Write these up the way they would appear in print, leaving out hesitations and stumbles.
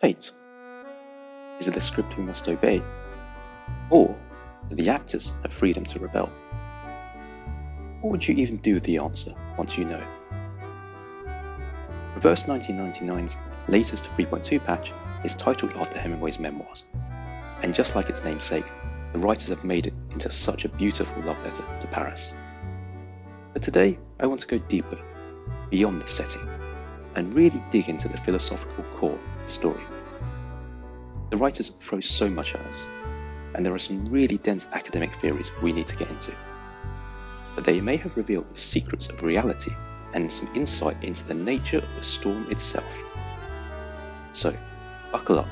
Fate? Is it the script we must obey? Or do the actors have freedom to rebel? What would you even do with the answer once you know? Reverse 1999's latest 3.2 patch is titled after Hemingway's memoirs, and just like its namesake, the writers have made it into such a beautiful love letter to Paris. But today, I want to go deeper, beyond the setting, and really dig into the philosophical core of the story. The writers throw so much at us, and there are some really dense academic theories we need to get into. But they may have revealed the secrets of reality and some insight into the nature of the storm itself. So, buckle up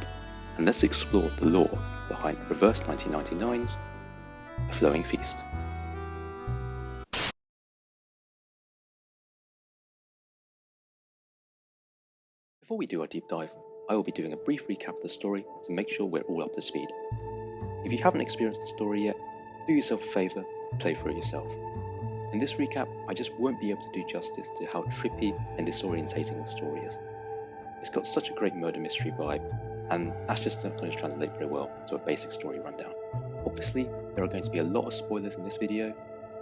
and let's explore the lore behind Reverse 1999's A Flowing Feast. Before we do our deep dive, I will be doing a brief recap of the story to make sure we're all up to speed. If you haven't experienced the story yet, do yourself a favour and play through it yourself. In this recap, I just won't be able to do justice to how trippy and disorientating the story is. It's got such a great murder mystery vibe, and that's just not going to translate very well to a basic story rundown. Obviously, there are going to be a lot of spoilers in this video,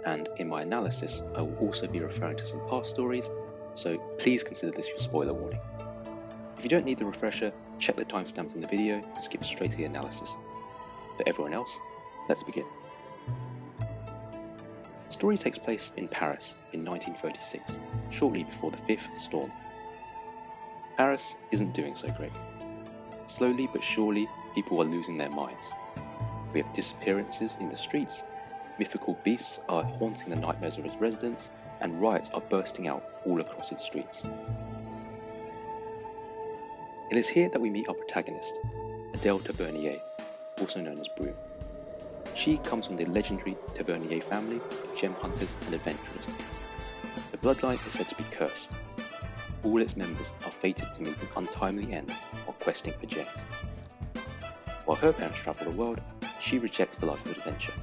and in my analysis, I will also be referring to some past stories, so please consider this your spoiler warning. If you don't need the refresher, check the timestamps in the video to skip straight to the analysis. For everyone else, let's begin. The story takes place in Paris in 1936, shortly before the fifth storm. Paris isn't doing so great. Slowly but surely, people are losing their minds. We have disappearances in the streets, mythical beasts are haunting the nightmares of its residents, and riots are bursting out all across its streets. It is here that we meet our protagonist, Adele Tavernier, also known as Broom. She comes from the legendary Tavernier family of gem hunters and adventurers. The bloodline is said to be cursed. All its members are fated to meet an untimely end while questing for gems. While her parents travel the world, she rejects the life of adventure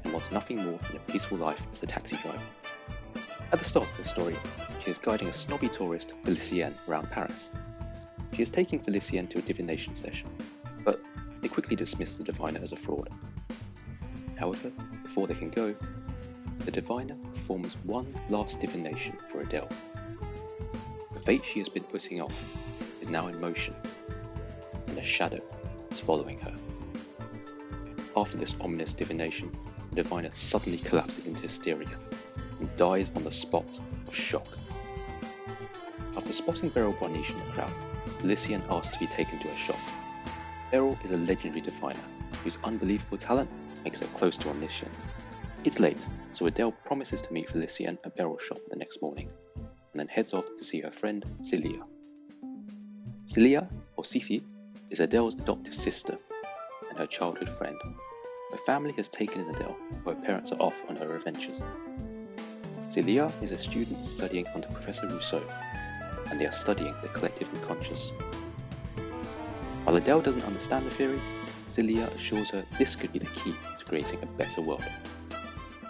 and wants nothing more than a peaceful life as a taxi driver. At the start of the story, she is guiding a snobby tourist, Felicienne, around Paris. She is taking Felicienne to a divination session, but they quickly dismiss the diviner as a fraud. However, before they can go, the diviner performs one last divination for Adele. The fate she has been putting off is now in motion, and a shadow is following her. After this ominous divination, the diviner suddenly collapses into hysteria and dies on the spot of shock. After spotting Beryl Barniche in the crowd, Felicienne asks to be taken to her shop. Beryl is a legendary diviner whose unbelievable talent makes her close to omniscient. It's late, so Adele promises to meet Felicienne at Beryl's shop the next morning, and then heads off to see her friend Celia. Celia, or Cici, is Adele's adoptive sister and her childhood friend. Her family has taken in Adele, while her parents are off on her adventures. Celia is a student studying under Professor Rousseau, and they are studying the collective unconscious. While Adele doesn't understand the theory, Celia assures her this could be the key to creating a better world.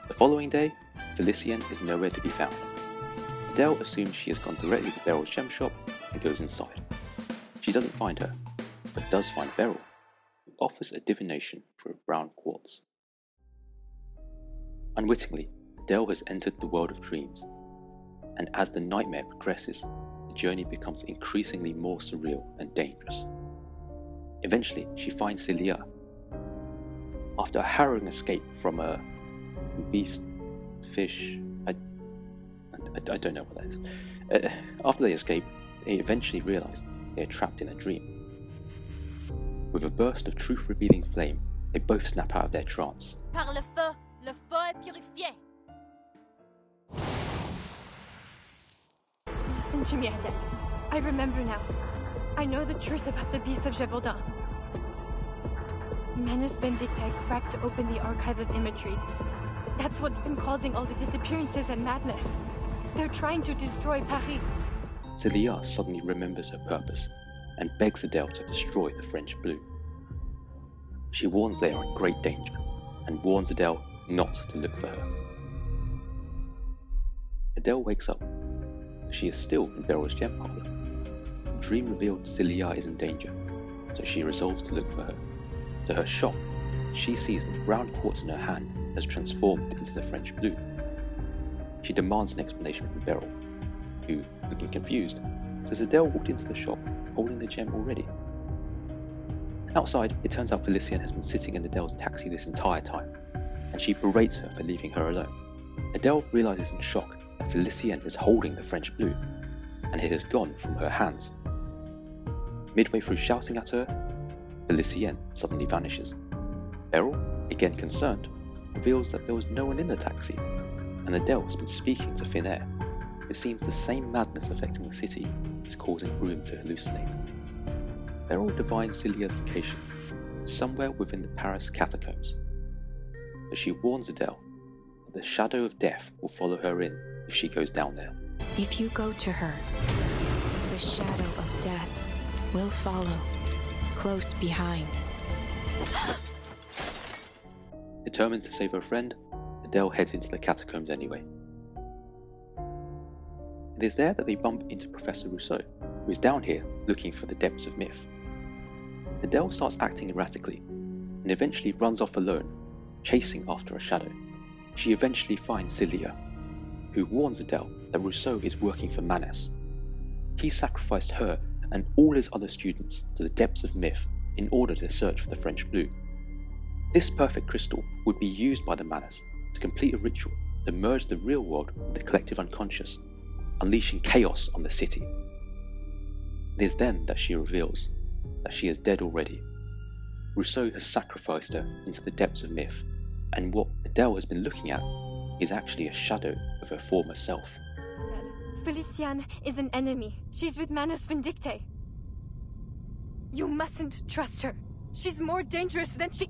The following day, Felicienne is nowhere to be found. Adele assumes she has gone directly to Beryl's gem shop and goes inside. She doesn't find her, but does find Beryl, who offers a divination for a brown quartz. Unwittingly, Adele has entered the world of dreams, and as the nightmare progresses, the journey becomes increasingly more surreal and dangerous. Eventually, she finds Celia. After a harrowing escape from a beast, fish, I don't know what that is. After they escape, they eventually realize they are trapped in a dream. With a burst of truth-revealing flame, they both snap out of their trance. Par le feu est purifié. Listen to me, Adele. I remember now. I know the truth about the beast of Gévaudan. Manus Vindictae cracked open the archive of imagery. That's what's been causing all the disappearances and madness. They're trying to destroy Paris. Celia suddenly remembers her purpose and begs Adele to destroy the French blue. She warns they are in great danger and warns Adele not to look for her. Adele wakes up. She is still in Beryl's gem parlor. The dream revealed Celia is in danger, so she resolves to look for her. To her shock, she sees the brown quartz in her hand has transformed into the French blue. She demands an explanation from Beryl, who, looking confused, says Adele walked into the shop holding the gem already. Outside, it turns out Felicienne has been sitting in Adele's taxi this entire time, and she berates her for leaving her alone. Adele realizes in shock that Felicienne is holding the French blue, and it has gone from her hands. Midway through shouting at her, Felicienne suddenly vanishes. Beryl, again concerned, reveals that there was no one in the taxi, and Adele has been speaking to thin air. It seems the same madness affecting the city is causing Broom to hallucinate. Beryl divines Celia's location, somewhere within the Paris catacombs, but she warns Adele that the shadow of death will follow her in if she goes down there. If you go to her, the shadow of death will follow, close behind. Determined to save her friend, Adele heads into the catacombs anyway. It is there that they bump into Professor Rousseau, who is down here looking for the depths of myth. Adele starts acting erratically, and eventually runs off alone, chasing after a shadow. She eventually finds Celia, who warns Adele that Rousseau is working for Manas. He sacrificed her and all his other students to the depths of myth in order to search for the French blue. This perfect crystal would be used by the Manas to complete a ritual to merge the real world with the collective unconscious, unleashing chaos on the city. It is then that she reveals that she is dead already. Rousseau has sacrificed her into the depths of myth, and what Adele has been looking at is actually a shadow of her former self. Felicienne is an enemy. She's with Manus Vindicte. You mustn't trust her. She's more dangerous than she...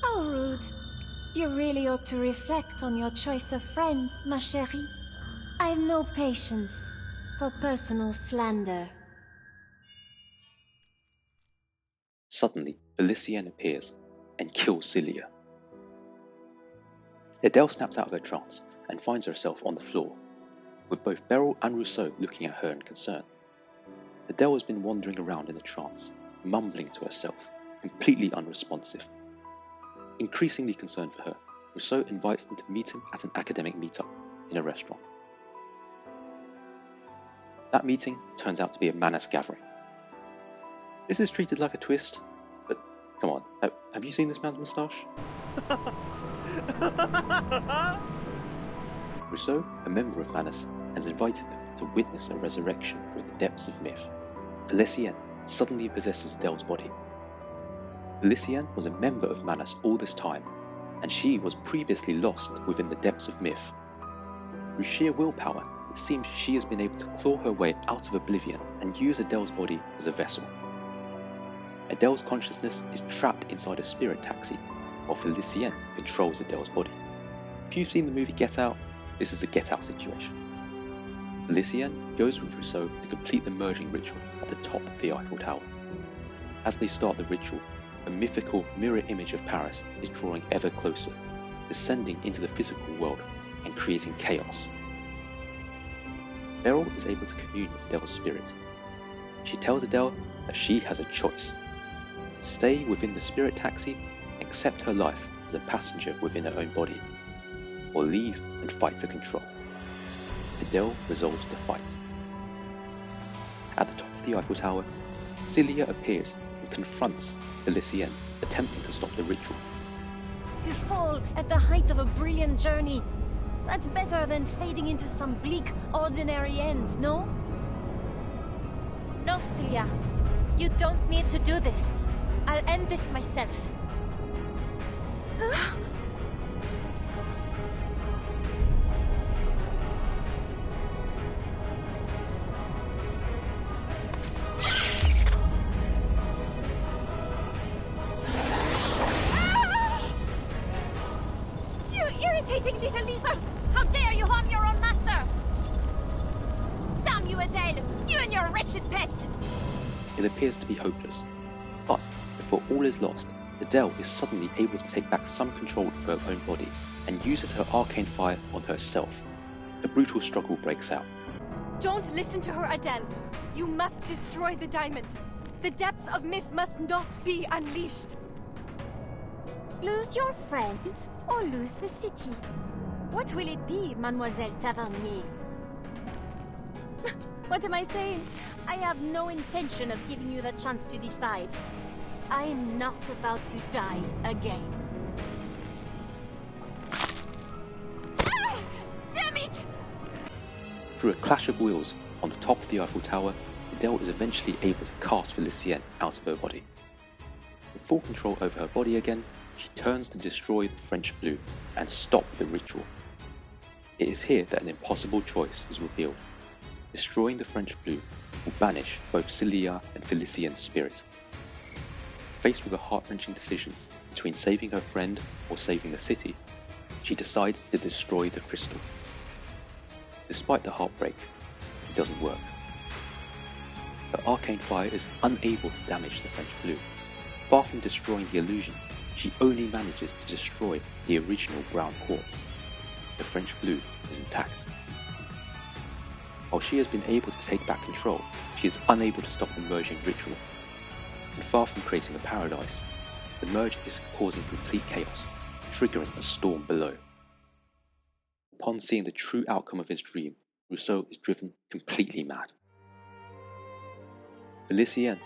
How rude. You really ought to reflect on your choice of friends, ma chérie. I have no patience for personal slander. Suddenly, Felicienne appears and kills Celia. Adele snaps out of her trance and finds herself on the floor, with both Beryl and Rousseau looking at her in concern. Adele has been wandering around in a trance, mumbling to herself, completely unresponsive. Increasingly concerned for her, Rousseau invites them to meet him at an academic meetup in a restaurant. That meeting turns out to be a Manas gathering. This is treated like a twist, but come on, have you seen this man's moustache? Rousseau, a member of Manas, has invited them to witness a resurrection through the depths of myth. Felicienne suddenly possesses Adele's body. Felicienne was a member of Manas all this time, and she was previously lost within the depths of myth. Through sheer willpower, it seems she has been able to claw her way out of oblivion and use Adele's body as a vessel. Adele's consciousness is trapped inside a spirit taxi, while Felicienne controls Adele's body. If you've seen the movie Get Out, this is a Get Out situation. Felicienne goes with Rousseau to complete the merging ritual at the top of the Eiffel Tower. As they start the ritual, a mythical mirror image of Paris is drawing ever closer, descending into the physical world and creating chaos. Beryl is able to commune with Adele's spirit. She tells Adele that she has a choice: stay within the spirit taxi and accept her life as a passenger within her own body, or leave and fight for control. Adele resolves to fight. At the top of the Eiffel Tower, Celia appears and confronts Felicienne, attempting to stop the ritual. To fall at the height of a brilliant journey. That's better than fading into some bleak, ordinary end, no? No, Celia. You don't need to do this. I'll end this myself. You irritating little lizard! How dare you harm your own master! Damn you, Adele! You and your wretched pet! It appears to be hopeless, but before all is lost, Adele is suddenly able to take back some control of her own body and uses her arcane fire on herself. A brutal struggle breaks out. Don't listen to her, Adele. You must destroy the diamond. The depths of myth must not be unleashed. Lose your friends or lose the city? What will it be, Mademoiselle Tavernier? What am I saying? I have no intention of giving you the chance to decide. I am not about to die again. Ah! Damn it! Through a clash of wheels on the top of the Eiffel Tower, Adele is eventually able to cast Felicienne out of her body. With full control over her body again, she turns to destroy the French blue and stop the ritual. It is here that an impossible choice is revealed. Destroying the French blue will banish both Celia and Felicienne's spirit. Faced with a heart-wrenching decision between saving her friend or saving the city, she decides to destroy the crystal. Despite the heartbreak, it doesn't work. Her arcane fire is unable to damage the French blue. Far from destroying the illusion, she only manages to destroy the original brown quartz. The French blue is intact. While she has been able to take back control, she is unable to stop the merging ritual. And far from creating a paradise, the merge is causing complete chaos, triggering a storm below. Upon seeing the true outcome of his dream, Rousseau is driven completely mad. Felicienne,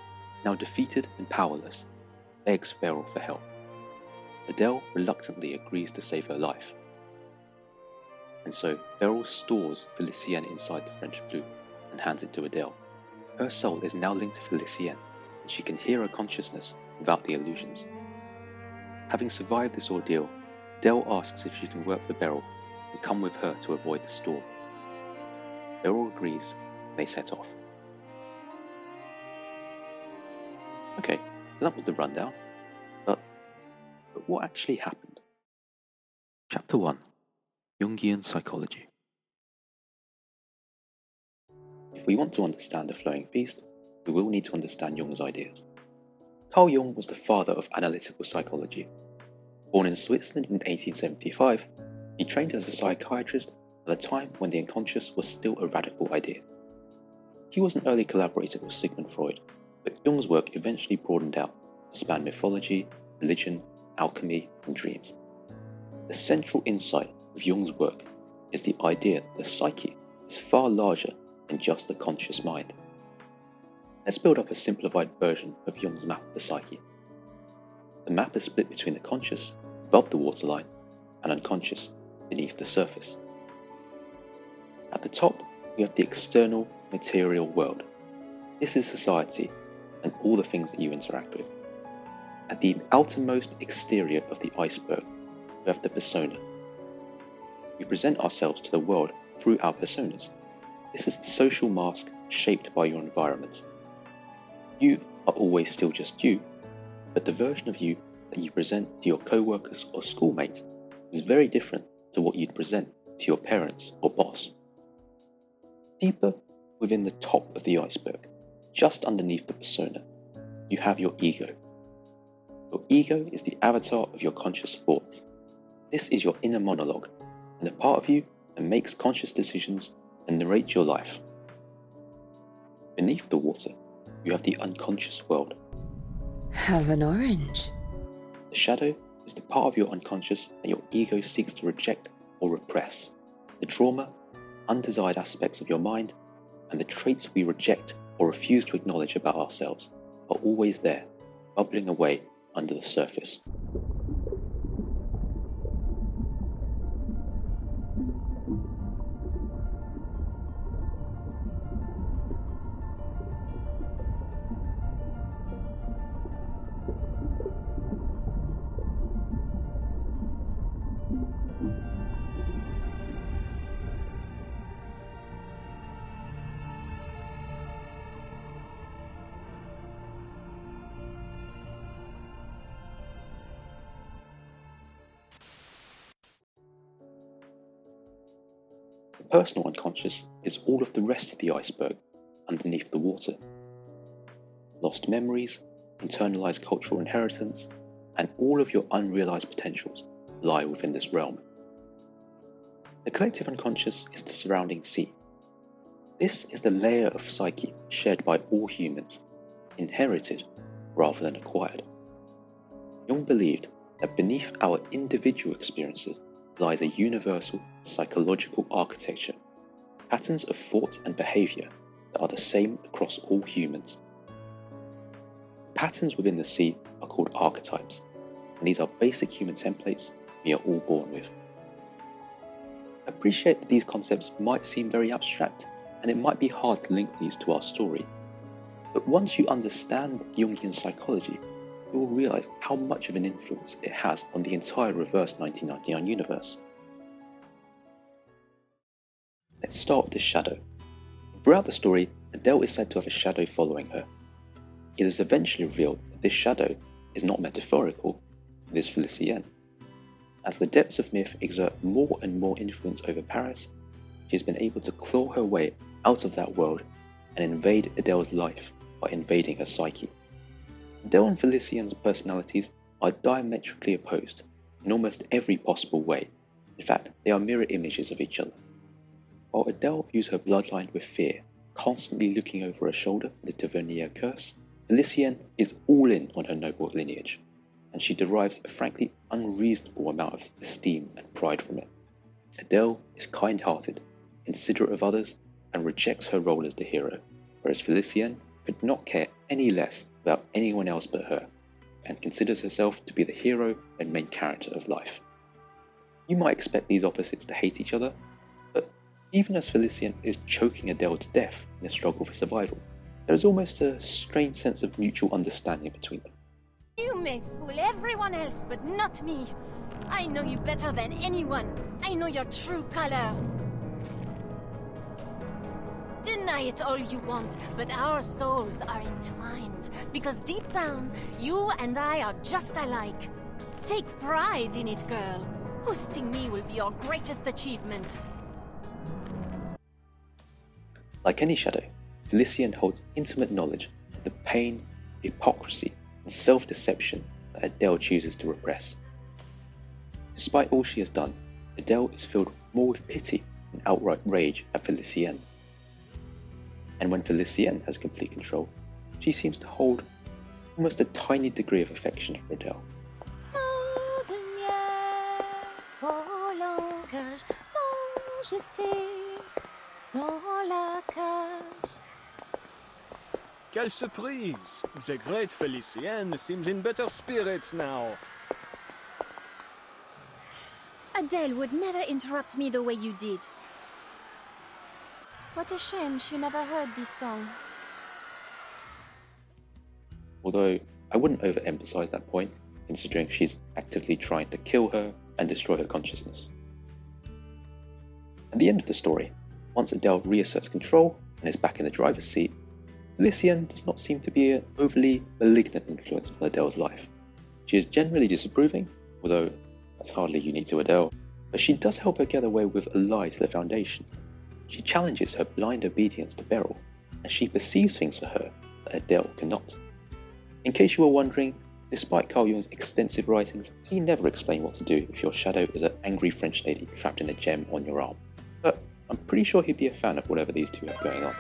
now defeated and powerless, begs Beryl for help. Adele reluctantly agrees to save her life. And so Beryl stores Felicienne inside the French blue and hands it to Adele. Her soul is now linked to Felicienne, and she can hear her consciousness without the illusions. Having survived this ordeal, Adele asks if she can work for Beryl and come with her to avoid the storm. Beryl agrees, and they set off. Okay, so that was the rundown, but what actually happened? Chapter 1. Jungian Psychology. If we want to understand the flowing feast, we will need to understand Jung's ideas. Carl Jung was the father of analytical psychology. Born in Switzerland in 1875, he trained as a psychiatrist at a time when the unconscious was still a radical idea. He was an early collaborator with Sigmund Freud, but Jung's work eventually broadened out to span mythology, religion, alchemy, and dreams. The central insight of Jung's work is the idea that the psyche is far larger than just the conscious mind. Let's build up a simplified version of Jung's map of the psyche. The map is split between the conscious above the waterline and unconscious beneath the surface. At the top, we have the external material world. This is society and all the things that you interact with. At the outermost exterior of the iceberg, we have the persona. We present ourselves to the world through our personas. This is the social mask shaped by your environment. You are always still just you, but the version of you that you present to your co-workers or schoolmates is very different to what you'd present to your parents or boss. Deeper within the top of the iceberg, just underneath the persona, you have your ego. Your ego is the avatar of your conscious thoughts. This is your inner monologue, and a part of you that makes conscious decisions and narrates your life. Beneath the water, you have the unconscious world. Have an orange. The shadow is the part of your unconscious that your ego seeks to reject or repress. The trauma, undesired aspects of your mind, and the traits we reject or refuse to acknowledge about ourselves are always there, bubbling away under the surface. The personal unconscious is all of the rest of the iceberg underneath the water. Lost memories, internalized cultural inheritance, and all of your unrealized potentials lie within this realm. The collective unconscious is the surrounding sea. This is the layer of psyche shared by all humans, inherited rather than acquired. Jung believed that beneath our individual experiences lies a universal psychological architecture, patterns of thought and behavior that are the same across all humans. Patterns within the sea are called archetypes, and these are basic human templates we are all born with. I appreciate that these concepts might seem very abstract, and it might be hard to link these to our story. But once you understand Jungian psychology, you will realize how much of an influence it has on the entire reverse 1999 universe. Let's start with the shadow. Throughout the story, Adele is said to have a shadow following her. It is eventually revealed that this shadow is not metaphorical, it is Felicienne. As the depths of myth exert more and more influence over Paris, she has been able to claw her way out of that world and invade Adele's life by invading her psyche. Adele and Felicienne's personalities are diametrically opposed in almost every possible way. In fact, they are mirror images of each other. While Adele views her bloodline with fear, constantly looking over her shoulder for the Tavernier curse, Felicienne is all in on her noble lineage, and she derives a frankly unreasonable amount of esteem and pride from it. Adele is kind-hearted, considerate of others, and rejects her role as the hero, whereas Felicienne could not care any less about anyone else but her, and considers herself to be the hero and main character of life. You might expect these opposites to hate each other, but even as Felicienne is choking Adele to death in a struggle for survival, there is almost a strange sense of mutual understanding between them. You may fool everyone else, but not me. I know you better than anyone. I know your true colors. Deny it all you want, but our souls are entwined. Because deep down, you and I are just alike. Take pride in it, girl. Hosting me will be your greatest achievement. Like any shadow, Felicienne holds intimate knowledge of the pain, hypocrisy, and self-deception that Adele chooses to repress. Despite all she has done, Adele is filled more with pity and outright rage at Felicienne. And when Felicienne has complete control, she seems to hold almost a tiny degree of affection for Adele. Quelle surprise! The great Felicienne seems in better spirits now. Adele would never interrupt me the way you did. What a shame she never heard this song. Although I wouldn't overemphasize that point, considering she's actively trying to kill her and destroy her consciousness. At the end of the story, once Adele reasserts control and is back in the driver's seat, Felicienne does not seem to be an overly malignant influence on Adele's life. She is generally disapproving, although that's hardly unique to Adele, but she does help her get away with a lie to the Foundation. She challenges her blind obedience to Beryl, and she perceives things for her that Adele cannot. In case you were wondering, despite Carl Jung's extensive writings, he never explained what to do if your shadow is an angry French lady trapped in a gem on your arm. But I'm pretty sure he'd be a fan of whatever these two have going on.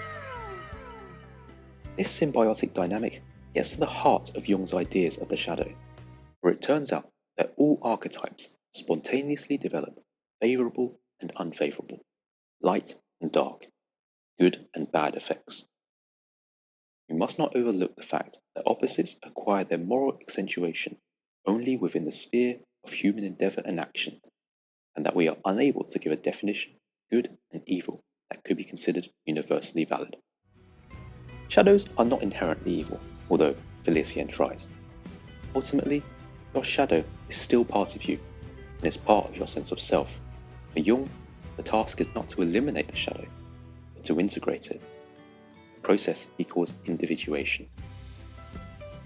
This symbiotic dynamic gets to the heart of Jung's ideas of the shadow, where it turns out that all archetypes spontaneously develop favourable and unfavourable, light and dark, good and bad effects. We must not overlook the fact that opposites acquire their moral accentuation only within the sphere of human endeavour and action, and that we are unable to give a definition of good and evil that could be considered universally valid. Shadows are not inherently evil, although Felicienne tries. Ultimately, your shadow is still part of you, and is part of your sense of self. For Jung, the task is not to eliminate the shadow, but to integrate it. The process he calls individuation.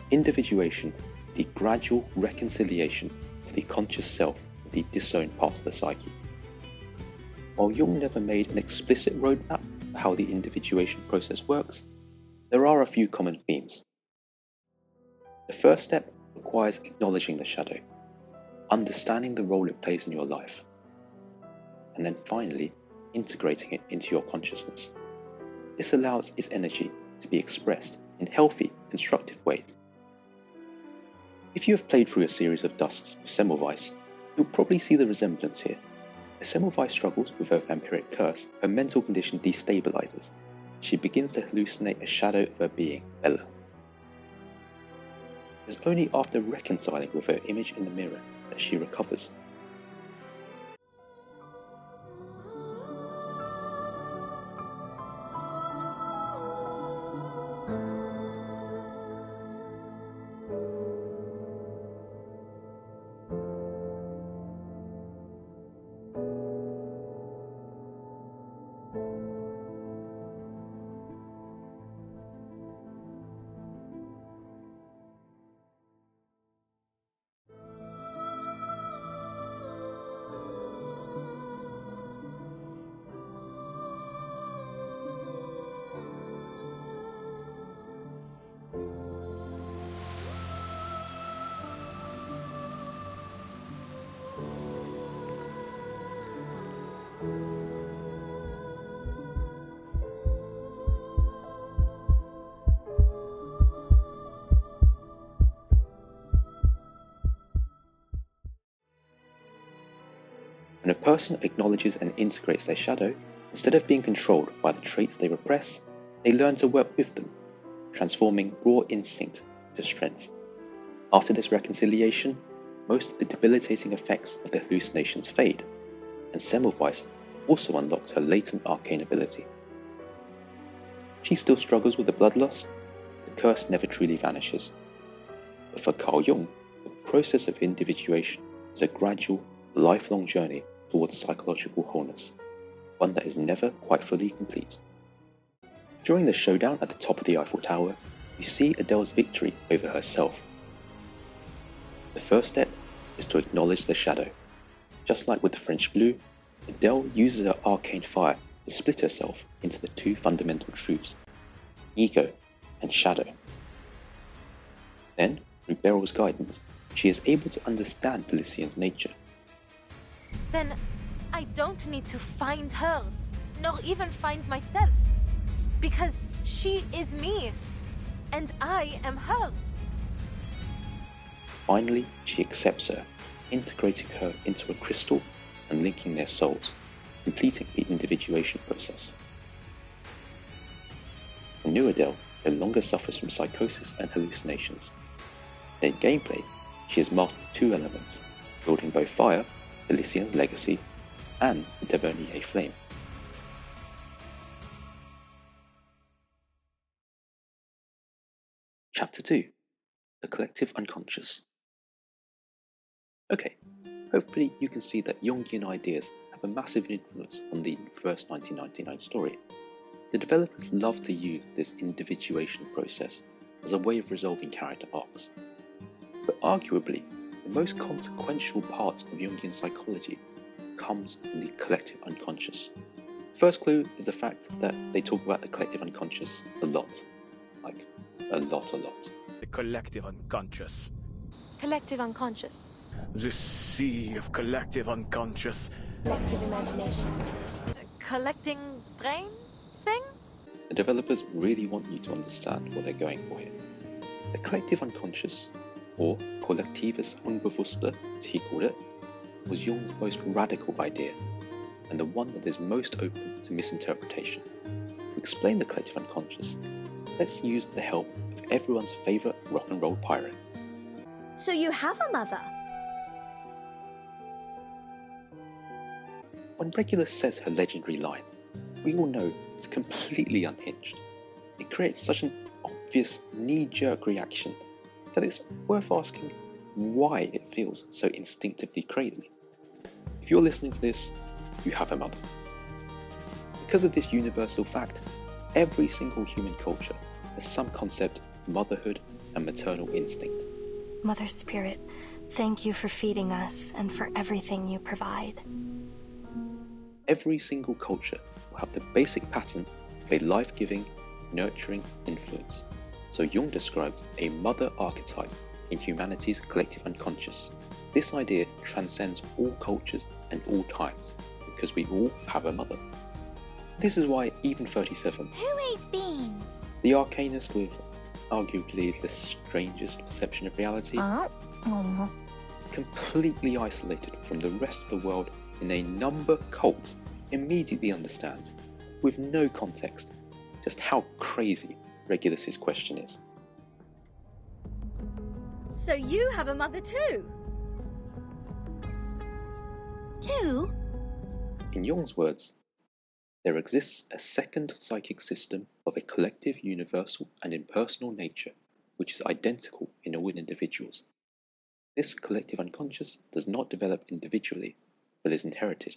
Individuation is the gradual reconciliation of the conscious self with the disowned parts of the psyche. While Jung never made an explicit roadmap for how the individuation process works, there are a few common themes. The first step requires acknowledging the shadow, understanding the role it plays in your life, and then finally integrating it into your consciousness. This allows its energy to be expressed in healthy, constructive ways. If you have played through a series of dusks with Semmelweis, you'll probably see the resemblance here. As Semmelweis struggles with her vampiric curse, her mental condition destabilizes. She begins to hallucinate a shadow of her being, Bella. It is only after reconciling with her image in the mirror that she recovers. When a person acknowledges and integrates their shadow, instead of being controlled by the traits they repress, they learn to work with them, transforming raw instinct to strength. After this reconciliation, most of the debilitating effects of the hallucinations fade, and Semmelweis also unlocked her latent arcane ability. She still struggles with the bloodlust. The curse never truly vanishes. But for Carl Jung, the process of individuation is a gradual, lifelong journey towards psychological wholeness, one that is never quite fully complete. During the showdown at the top of the Eiffel Tower, we see Adele's victory over herself. The first step is to acknowledge the shadow. Just like with the French blue, Adele uses her arcane fire to split herself into the two fundamental truths, ego and shadow. Then, through Beryl's guidance, she is able to understand Felician's nature. Then I don't need to find her, nor even find myself. Because she is me, and I am her. Finally, she accepts her, integrating her into a crystal and linking their souls, completing the individuation process. The new Adele no longer suffers from psychosis and hallucinations. In gameplay, she has mastered two elements, wielding both fire, Felician's legacy, and the Tavernier flame. Chapter 2. The Collective Unconscious. Okay, hopefully you can see that Jungian ideas have a massive influence on the first 1999 story. The developers love to use this individuation process as a way of resolving character arcs. But arguably, the most consequential part of Jungian psychology comes from the collective unconscious. First clue is the fact that they talk about the collective unconscious a lot. Like, a lot. The collective unconscious. Collective unconscious. The sea of collective unconscious. Collective imagination. Collecting brain thing? The developers really want you to understand what they're going for here. The collective unconscious, or Kollektives Unbewusste, as he called it, was Jung's most radical idea, and the one that is most open to misinterpretation. To explain the collective unconscious, let's use the help of everyone's favourite rock and roll pirate. So you have a mother? When Regulus says her legendary line, we all know it's completely unhinged. It creates such an obvious knee-jerk reaction that it's worth asking why it feels so instinctively crazy. If you're listening to this, you have a mother. Because of this universal fact, every single human culture has some concept of motherhood and maternal instinct. Mother Spirit, thank you for feeding us and for everything you provide. Every single culture will have the basic pattern of a life-giving, nurturing influence. So Jung describes a mother archetype in humanity's collective unconscious. This idea transcends all cultures and all times, because we all have a mother. This is why even 37, Who ate beans? the arcanist with arguably the strangest perception of reality, completely isolated from the rest of the world in a number cult, immediately understands, with no context, just how crazy Regulus's question is. So you have a mother too? Two? In Jung's words, there exists a second psychic system of a collective, universal and impersonal nature which is identical in all individuals. This collective unconscious does not develop individually, but is inherited.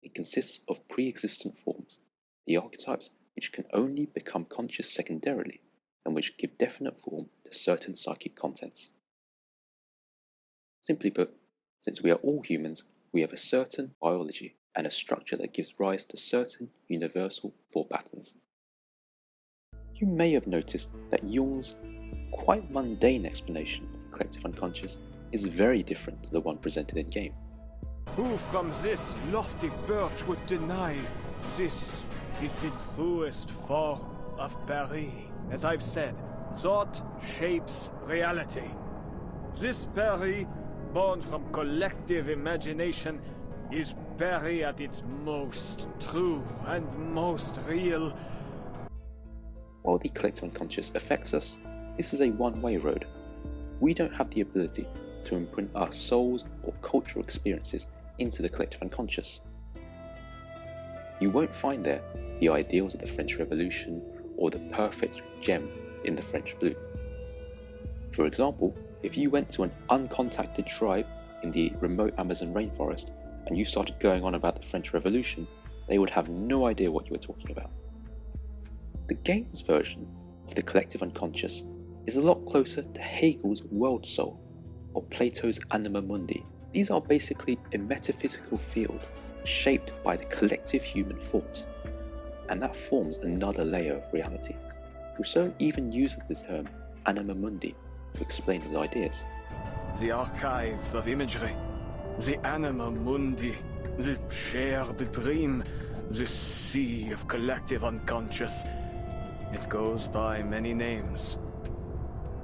It consists of pre-existent forms, the archetypes which can only become conscious secondarily and which give definite form to certain psychic contents. Simply put, since we are all humans, we have a certain biology and a structure that gives rise to certain universal thought patterns. You may have noticed that Jung's quite mundane explanation of the collective unconscious is very different to the one presented in game. Who from this lofty perch would deny this is the truest form of Paris? As I've said, thought shapes reality. This Paris, born from collective imagination, is Paris at its most true and most real. While the collective unconscious affects us, this is a one-way road. We don't have the ability to imprint our souls or cultural experiences into the collective unconscious. You won't find there the ideals of the French Revolution or the perfect gem in the French blue. For example, if you went to an uncontacted tribe in the remote Amazon rainforest and you started going on about the French Revolution, they would have no idea what you were talking about. The game's version of the collective unconscious is a lot closer to Hegel's world soul or Plato's anima mundi. These are basically a metaphysical field shaped by the collective human thoughts, and that forms another layer of reality. Rousseau even uses the term anima mundi to explain his ideas. The archive of imagery, the anima mundi, the shared dream, the sea of collective unconscious. It goes by many names,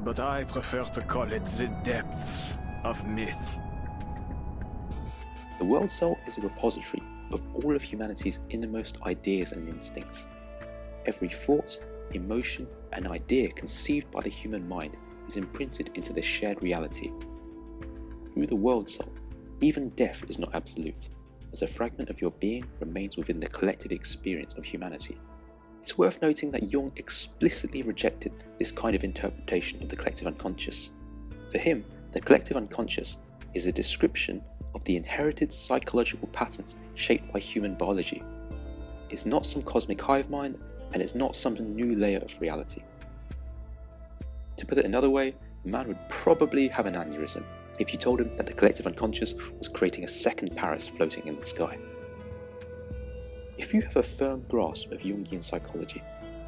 but I prefer to call it the depths of myth. The world soul is a repository of all of humanity's innermost ideas and instincts. Every thought, emotion, and idea conceived by the human mind is imprinted into the shared reality. Through the world soul, even death is not absolute, as a fragment of your being remains within the collective experience of humanity. It's worth noting that Jung explicitly rejected this kind of interpretation of the collective unconscious. For him, the collective unconscious is a description of the inherited psychological patterns shaped by human biology. It's not some cosmic hive mind, and it's not some new layer of reality. To put it another way, a man would probably have an aneurysm if you told him that the collective unconscious was creating a second Paris floating in the sky. If you have a firm grasp of Jungian psychology,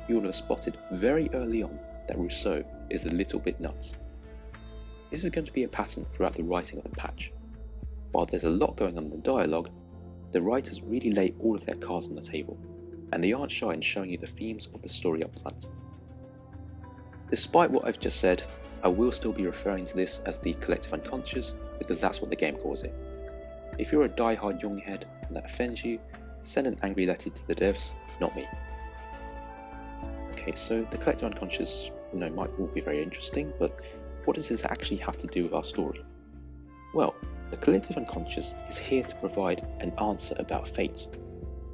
you will have spotted very early on that Rousseau is a little bit nuts. This is going to be a pattern throughout the writing of the patch. While there's a lot going on in the dialogue, the writers really lay all of their cards on the table, and they aren't shy in showing you the themes of the story up front. Despite what I've just said, I will still be referring to this as the collective unconscious because that's what the game calls it. If you're a die-hard Jung head and that offends you, send an angry letter to the devs, not me. Okay, so the collective unconscious, might all be very interesting, but what does this actually have to do with our story? Well, the collective unconscious is here to provide an answer about fate.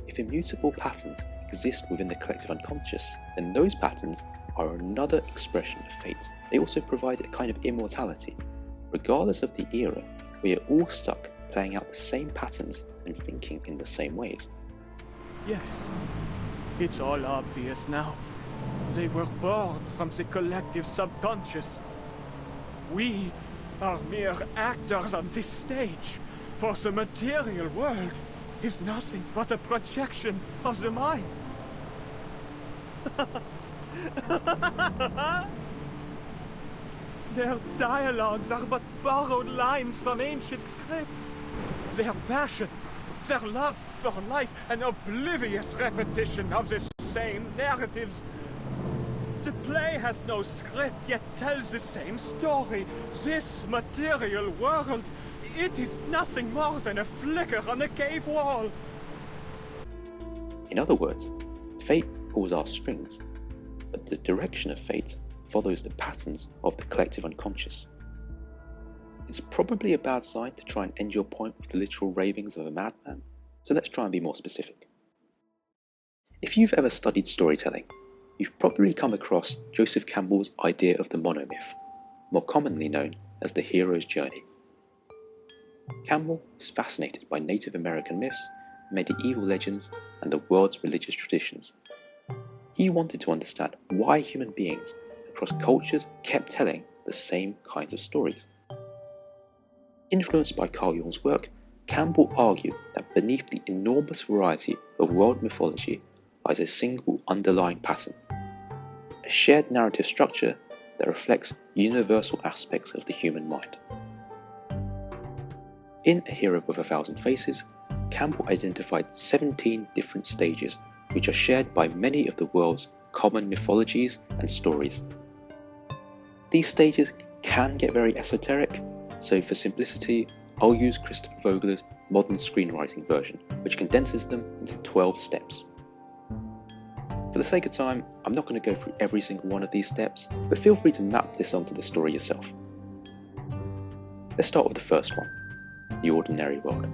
If immutable patterns exist within the collective unconscious, then those patterns are another expression of fate. They also provide a kind of immortality. Regardless of the era, we are all stuck playing out the same patterns and thinking in the same ways. Yes, it's all obvious now. They were born from the collective subconscious. We are mere actors on this stage, for the material world is nothing but a projection of the mind. Their dialogues are but borrowed lines from ancient scripts. Their passion, their love for life, an oblivious repetition of the same narratives. The play has no script, yet tells the same story. This material world, it is nothing more than a flicker on a cave wall. In other words, fate pulls our strings, but the direction of fate follows the patterns of the collective unconscious. It's probably a bad sign to try and end your point with the literal ravings of a madman, so let's try and be more specific. If you've ever studied storytelling, you've probably come across Joseph Campbell's idea of the monomyth, more commonly known as the hero's journey. Campbell was fascinated by Native American myths, medieval legends, and the world's religious traditions. He wanted to understand why human beings across cultures kept telling the same kinds of stories. Influenced by Carl Jung's work, Campbell argued that beneath the enormous variety of world mythology lies a single underlying pattern, a shared narrative structure that reflects universal aspects of the human mind. In A Hero with 1,000 Faces, Campbell identified 17 different stages which are shared by many of the world's common mythologies and stories. These stages can get very esoteric, so for simplicity, I'll use Christopher Vogler's modern screenwriting version, which condenses them into 12 steps. For the sake of time, I'm not going to go through every single one of these steps, but feel free to map this onto the story yourself. Let's start with the first one, the ordinary world.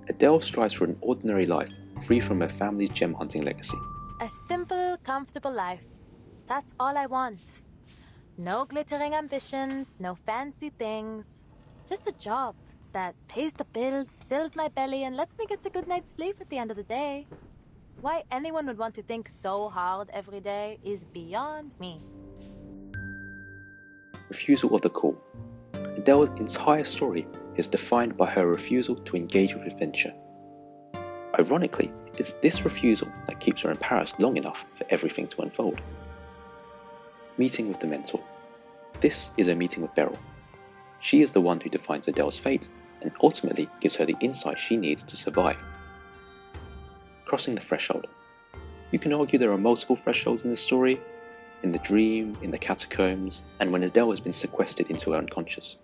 Adele strives for an ordinary life, free from her family's gem hunting legacy. A simple, comfortable life. That's all I want. No glittering ambitions, no fancy things. Just a job that pays the bills, fills my belly, and lets me get a good night's sleep at the end of the day. Why anyone would want to think so hard every day is beyond me. Refusal of the call. Adele's entire story is defined by her refusal to engage with adventure. Ironically, it's this refusal that keeps her in Paris long enough for everything to unfold. Meeting with the mentor. This is a meeting with Beryl. She is the one who defines Adele's fate and ultimately gives her the insight she needs to survive. Crossing the threshold. You can argue there are multiple thresholds in the story, in the dream, in the catacombs, and when Adele has been sequestered into her unconscious.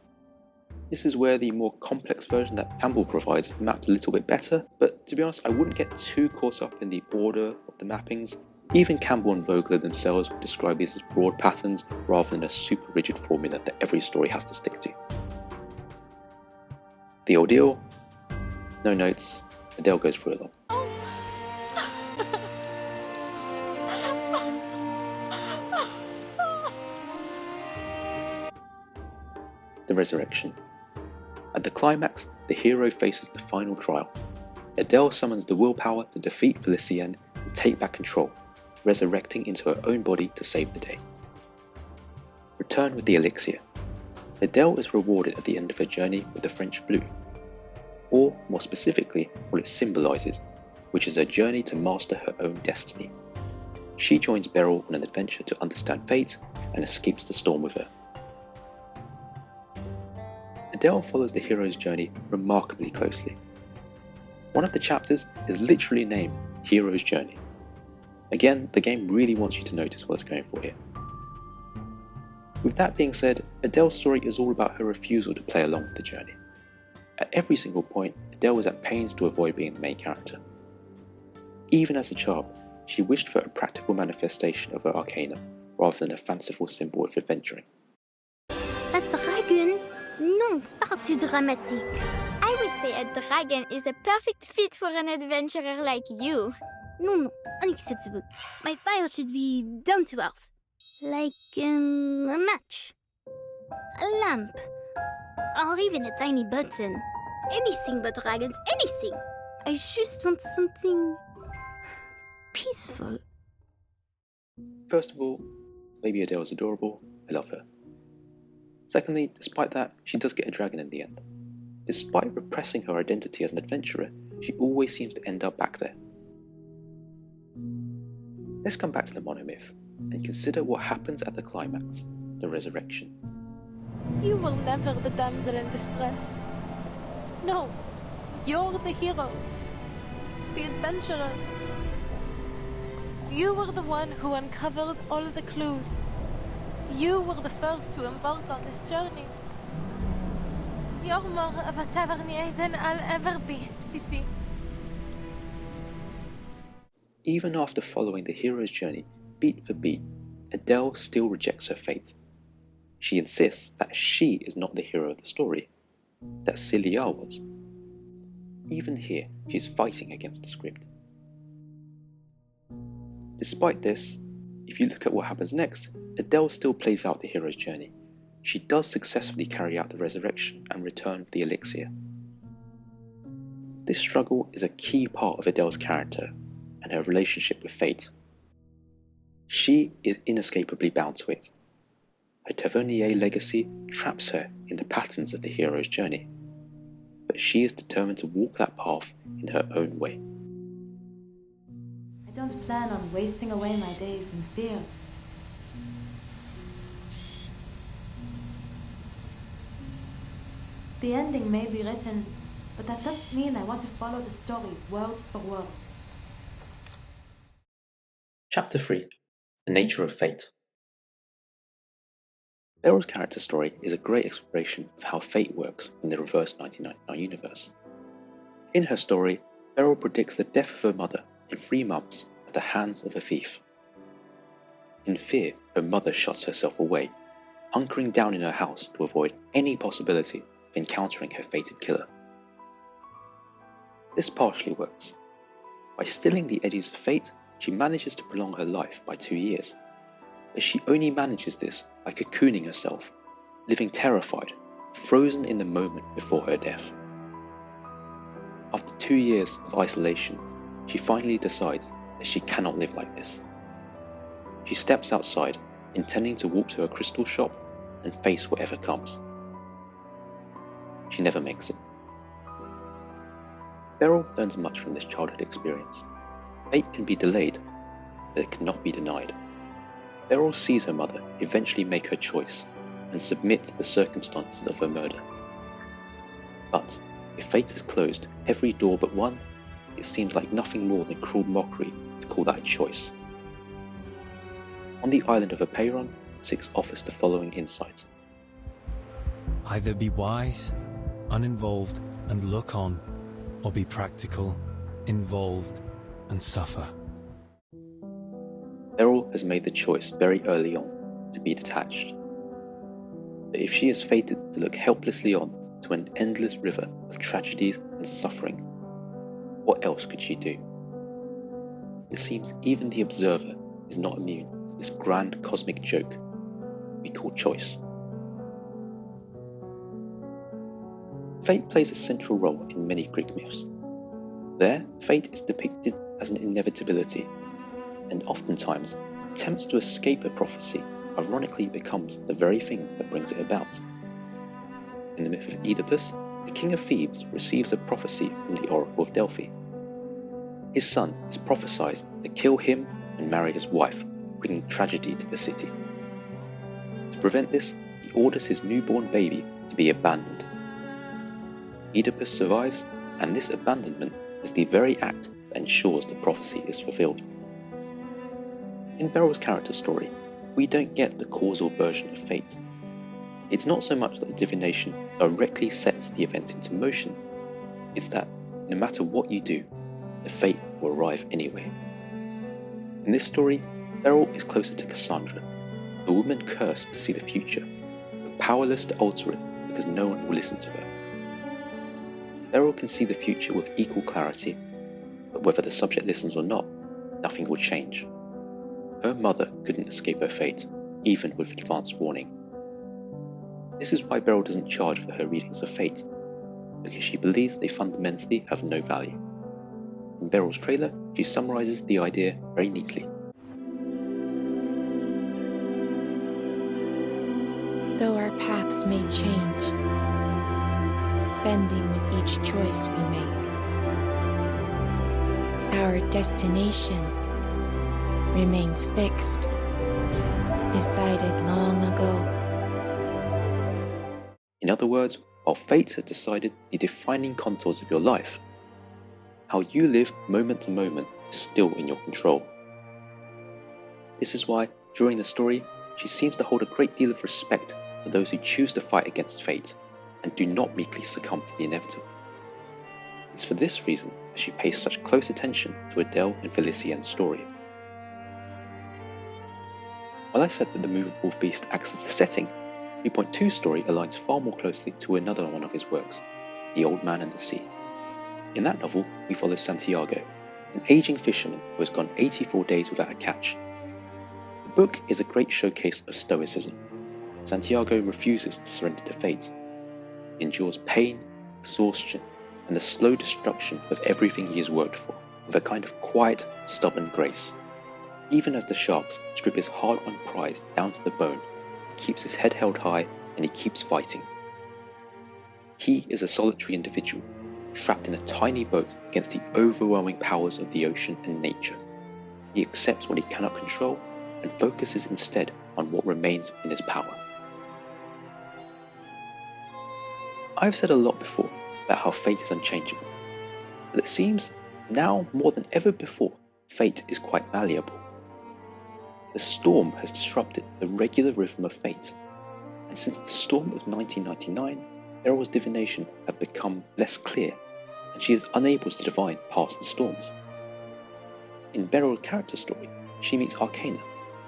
This is where the more complex version that Campbell provides mapped a little bit better, but to be honest, I wouldn't get too caught up in the order of the mappings. Even Campbell and Vogler themselves describe these as broad patterns rather than a super rigid formula that every story has to stick to. The ordeal? No notes. Adele goes through it all. The resurrection. At the climax, the hero faces the final trial. Adele summons the willpower to defeat Felicienne and take back control, resurrecting into her own body to save the day. Return with the elixir. Adele is rewarded at the end of her journey with the French blue, or more specifically, what it symbolises, which is her journey to master her own destiny. She joins Beryl on an adventure to understand fate and escapes the storm with her. Adele follows the hero's journey remarkably closely. One of the chapters is literally named Hero's Journey. Again, the game really wants you to notice what it's going for here. With that being said, Adele's story is all about her refusal to play along with the journey. At every single point, Adele was at pains to avoid being the main character. Even as a child, she wished for a practical manifestation of her arcana, rather than a fanciful symbol of adventuring. A dragon? Non, far too dramatic. I would say a dragon is a perfect fit for an adventurer like you. No, unacceptable. My fire should be down to earth. Like, a match. A lamp. Or even a tiny button. Anything but dragons, anything. I just want something peaceful. First of all, Baby Adele is adorable. I love her. Secondly, despite that, she does get a dragon in the end. Despite repressing her identity as an adventurer, she always seems to end up back there. Let's come back to the monomyth and consider what happens at the climax, the resurrection. You were never the damsel in distress. No, you're the hero. The adventurer. You were the one who uncovered all the clues. You were the first to embark on this journey. You're more of a tavernier than I'll ever be, Sissy. Even after following the hero's journey beat for beat, Adele still rejects her fate. She insists that she is not the hero of the story, that Celia was. Even here, she's fighting against the script. Despite this, if you look at what happens next, Adele still plays out the hero's journey. She does successfully carry out the resurrection and return for the elixir. This struggle is a key part of Adele's character and her relationship with fate. She is inescapably bound to it. Her Tavernier legacy traps her in the patterns of the hero's journey, but she is determined to walk that path in her own way. I don't plan on wasting away my days in fear. The ending may be written, but that doesn't mean I want to follow the story word for word. Chapter 3. The Nature of Fate. Beryl's character story is a great exploration of how fate works in the reverse 1999 universe. In her story, Beryl predicts the death of her mother in 3 months at the hands of a thief. In fear, her mother shuts herself away, hunkering down in her house to avoid any possibility of encountering her fated killer. This partially works. By stilling the eddies of fate, she manages to prolong her life by 2 years. But she only manages this by cocooning herself, living terrified, frozen in the moment before her death. After 2 years of isolation, she finally decides that she cannot live like this. She steps outside, intending to walk to a crystal shop and face whatever comes. She never makes it. Beryl learns much from this childhood experience. Fate can be delayed, but it cannot be denied. Beryl sees her mother eventually make her choice and submit to the circumstances of her murder. But if fate has closed every door but one, it seems like nothing more than cruel mockery to call that a choice. On the island of Apeiron, Six offers the following insight. Either be wise, uninvolved, and look on, or be practical, involved, and suffer. Beryl has made the choice very early on to be detached. But if she is fated to look helplessly on to an endless river of tragedies and suffering, what else could she do? It seems even the observer is not immune to this grand cosmic joke we call choice. Fate plays a central role in many Greek myths. There, fate is depicted as an inevitability, and oftentimes attempts to escape a prophecy ironically becomes the very thing that brings it about. In the myth of Oedipus, the king of Thebes receives a prophecy from the oracle of Delphi. His son is prophesied to kill him and marry his wife, bringing tragedy to the city. To prevent this, he orders his newborn baby to be abandoned. Oedipus survives, and this abandonment is the very act that ensures the prophecy is fulfilled. In Beryl's character story, we don't get the causal version of fate. It's not so much that the divination directly sets the events into motion, it's that no matter what you do, the fate will arrive anyway. In this story, Beryl is closer to Cassandra, a woman cursed to see the future, but powerless to alter it because no one will listen to her. Beryl can see the future with equal clarity, but whether the subject listens or not, nothing will change. Her mother couldn't escape her fate, even with advance warning. This is why Beryl doesn't charge for her readings of fate, because she believes they fundamentally have no value. In Beryl's trailer, she summarizes the idea very neatly. Though our paths may change, bending with each choice we make, our destination remains fixed, decided long ago. other words, while fate has decided the defining contours of your life, how you live moment to moment is still in your control. This is why, during the story, she seems to hold a great deal of respect for those who choose to fight against fate and do not meekly succumb to the inevitable. It's for this reason that she pays such close attention to Adele and Felicien's story. While I said that the movable feast acts as the setting, 3.2's story aligns far more closely to another one of his works, The Old Man and the Sea. In that novel, we follow Santiago, an aging fisherman who has gone 84 days without a catch. The book is a great showcase of stoicism. Santiago refuses to surrender to fate. He endures pain, exhaustion, and the slow destruction of everything he has worked for, with a kind of quiet, stubborn grace. Even as the sharks strip his hard-won prize down to the bone, he keeps his head held high and he keeps fighting. He is a solitary individual, trapped in a tiny boat against the overwhelming powers of the ocean and nature. He accepts what he cannot control and focuses instead on what remains in his power. I've said a lot before about how fate is unchangeable, but it seems now more than ever before, fate is quite malleable. The storm has disrupted the regular rhythm of fate, and since the storm of 1999, Beryl's divination have become less clear, and she is unable to divine past the storms. In Beryl's character story, she meets Arcana,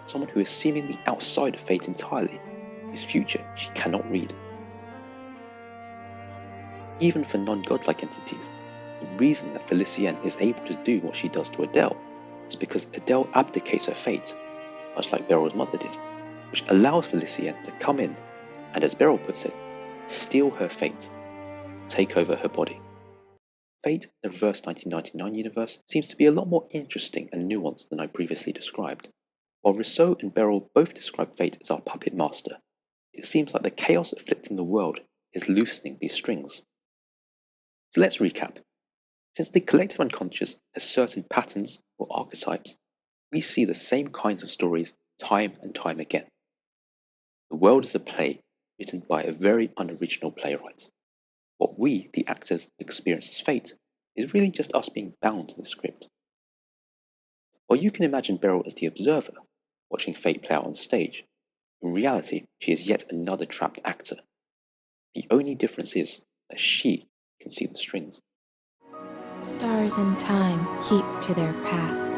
someone who is seemingly outside of fate entirely, whose future she cannot read. Even for non-godlike entities, the reason that Felicienne is able to do what she does to Adele is because Adele abdicates her fate, much like Beryl's mother did, which allows Felicienne to come in and, as Beryl puts it, steal her fate, take over her body. Fate in the reverse 1999 universe seems to be a lot more interesting and nuanced than I previously described. While Rousseau and Beryl both describe fate as our puppet master, it seems like the chaos afflicting the world is loosening these strings. So let's recap. Since the collective unconscious has certain patterns or archetypes, we see the same kinds of stories time and time again. The world is a play written by a very unoriginal playwright. What we, the actors, experience as fate is really just us being bound to the script. While you can imagine Beryl as the observer, watching fate play out on stage, in reality she is yet another trapped actor. The only difference is that she can see the strings. Stars in time keep to their path,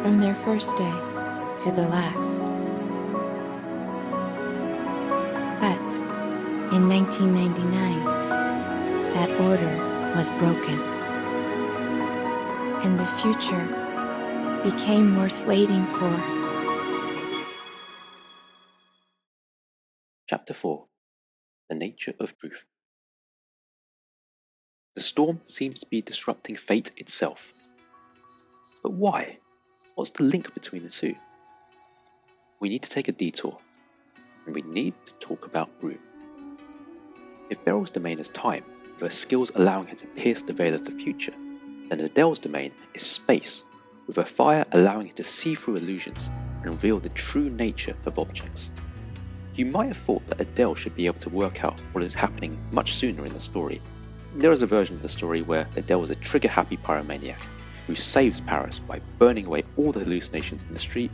from their first day to the last. But in 1999, that order was broken, and the future became worth waiting for. Chapter 4. The Nature of Truth. The storm seems to be disrupting fate itself. But why? What's the link between the two? We need to take a detour, and we need to talk About Broom. If Beryl's domain is time, with her skills allowing her to pierce the veil of the future, then Adele's domain is space, with her fire allowing her to see through illusions and reveal the true nature of objects. You might have thought that Adele should be able to work out what is happening much sooner in the story. There is a version of the story where Adele is a trigger-happy pyromaniac who saves Paris by burning away all the hallucinations in the street,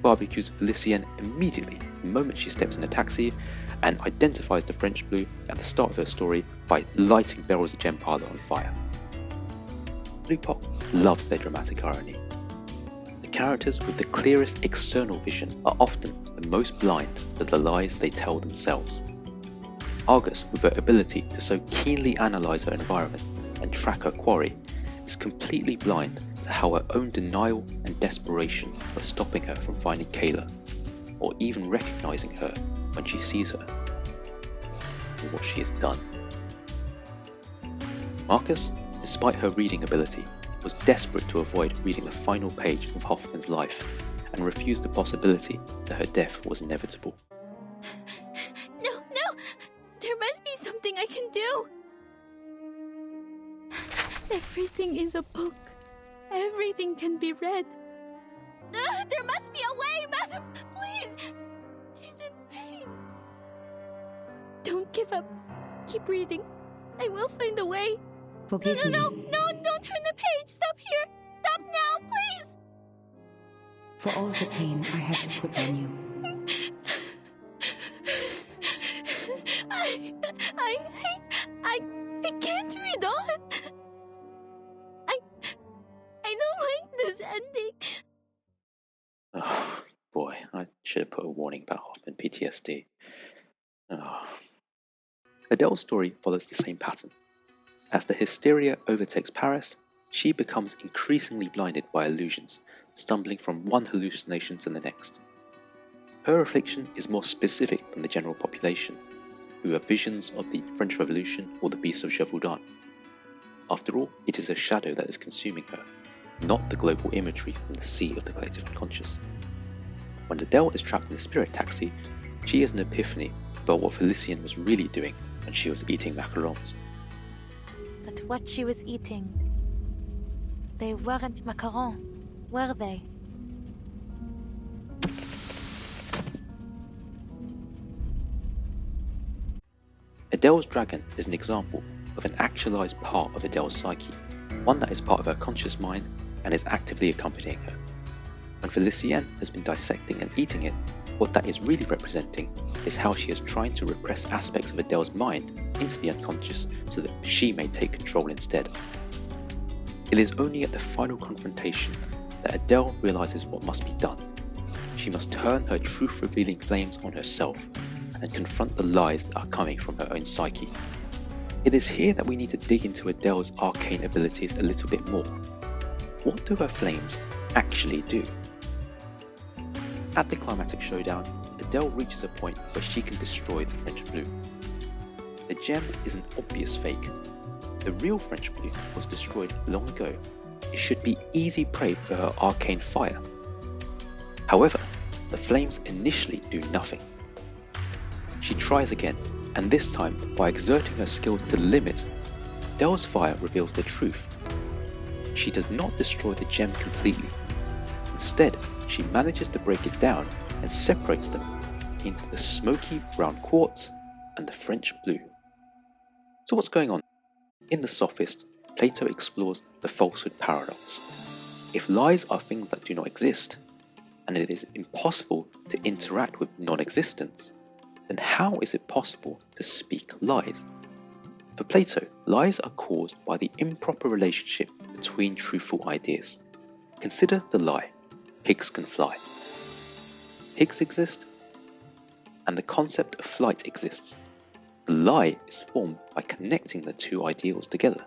barbecues Felicienne immediately the moment she steps in a taxi, and identifies the French blue at the start of her story by lighting Beryl's gem parlor on fire. Blue Pop loves their dramatic irony. The characters with the clearest external vision are often the most blind to the lies they tell themselves. Argus, with her ability to so keenly analyse her environment and track her quarry, is completely blind to how her own denial and desperation are stopping her from finding Kayla, or even recognising her when she sees her, and what she has done. Marcus, despite her reading ability, was desperate to avoid reading the final page of Hoffman's life, and refused the possibility that her death was inevitable. No! There must be something I can do! Everything is a book. Everything can be read. There must be a way, madam! Please! She's in pain. Don't give up. Keep reading. I will find a way. Forgive me. No, don't turn the page. Stop here. Stop now, please. For all the pain I have put on you. I can't read on. I don't like this ending. Oh, boy, I should have put a warning about Hoffman PTSD. Oh. Adele's story follows the same pattern. As the hysteria overtakes Paris, she becomes increasingly blinded by illusions, stumbling from one hallucination to the next. Her affliction is more specific than the general population, who have visions of the French Revolution or the beasts of Gévaudan. After all, it is a shadow that is consuming her, not the global imagery from the sea of the collective unconscious. When Adele is trapped in the spirit taxi, she has an epiphany about what Félicien was really doing when she was eating macarons. But what she was eating, they weren't macarons, were they? Adele's dragon is an example of an actualized part of Adele's psyche, one that is part of her conscious mind and is actively accompanying her. When Félicien has been dissecting and eating it, what that is really representing is how she is trying to repress aspects of Adele's mind into the unconscious so that she may take control instead. It is only at the final confrontation that Adele realizes what must be done. She must turn her truth-revealing flames on herself and confront the lies that are coming from her own psyche. It is here that we need to dig into Adele's arcane abilities a little bit more. What do her flames actually do? At the climatic showdown, Adele reaches a point where she can destroy the French blue. The gem is an obvious fake. The real French blue was destroyed long ago. It should be easy prey for her arcane fire. However, the flames initially do nothing. She tries again, and this time, by exerting her skills to the limit, Adele's fire reveals the truth. She does not destroy the gem completely. Instead, she manages to break it down and separates them into the smoky brown quartz and the French blue. So what's going on? In the Sophist, Plato explores the falsehood paradox. If lies are things that do not exist, and it is impossible to interact with non-existence, then how is it possible to speak lies? For Plato, lies are caused by the improper relationship between truthful ideas. Consider the lie, pigs can fly. Pigs exist, and the concept of flight exists. The lie is formed by connecting the two ideals together.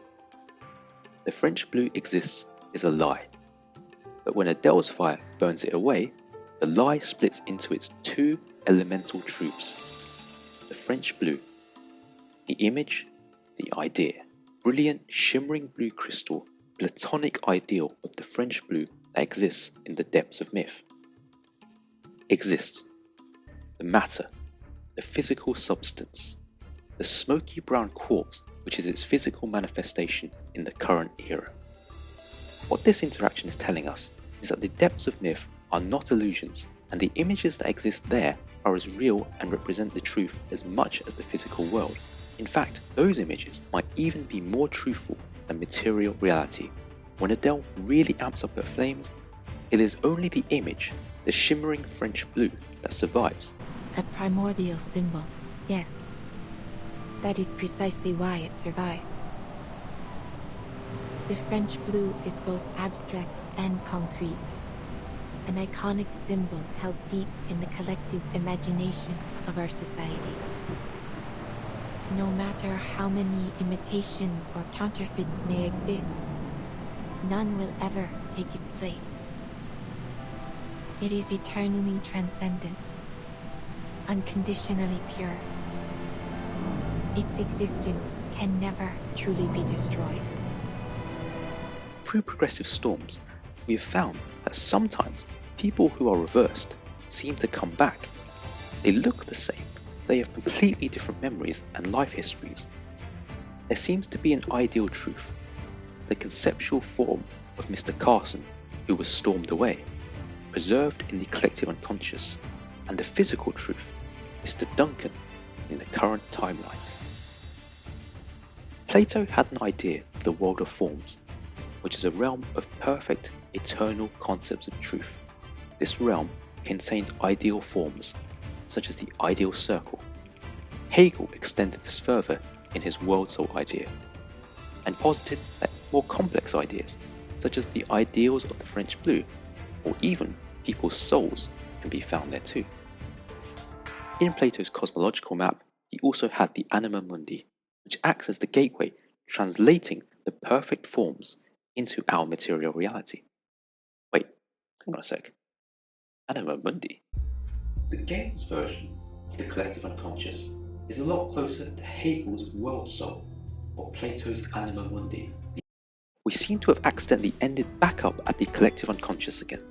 The French blue exists is a lie, but when Adele's fire burns it away, the lie splits into its two elemental truths. The French blue, the image, the idea. Brilliant, shimmering blue crystal, platonic ideal of the French blue that exists in the depths of myth. Exists. The matter, the physical substance. The smoky brown quartz, which is its physical manifestation in the current era. What this interaction is telling us is that the depths of myth are not illusions, and the images that exist there are as real and represent the truth as much as the physical world. In fact, those images might even be more truthful than material reality. When Adele really amps up her flames, it is only the image, the shimmering French blue, that survives. A primordial symbol, yes. That is precisely why it survives. The French blue is both abstract and concrete, an iconic symbol held deep in the collective imagination of our society. No matter how many imitations or counterfeits may exist, none will ever take its place. It is eternally transcendent, unconditionally pure. Its existence can never truly be destroyed. Through progressive storms, we have found that sometimes people who are reversed seem to come back. They look the same, they have completely different memories and life histories. There seems to be an ideal truth, the conceptual form of Mr. Carson, who was stormed away, preserved in the collective unconscious, and the physical truth, Mr. Duncan, in the current timeline. Plato had an idea of the world of forms, which is a realm of perfect, eternal concepts of truth. This realm contains ideal forms, such as the ideal circle. Hegel extended this further in his world soul idea, and posited that more complex ideas, such as the ideals of the French blue, or even people's souls, can be found there too. In Plato's cosmological map, he also had the anima mundi, which acts as the gateway, translating the perfect forms into our material reality. Wait, hang on a sec. Anima mundi? The Games version of the collective unconscious is a lot closer to Hegel's world soul, or Plato's anima mundi. We seem to have accidentally ended back up at the collective unconscious again.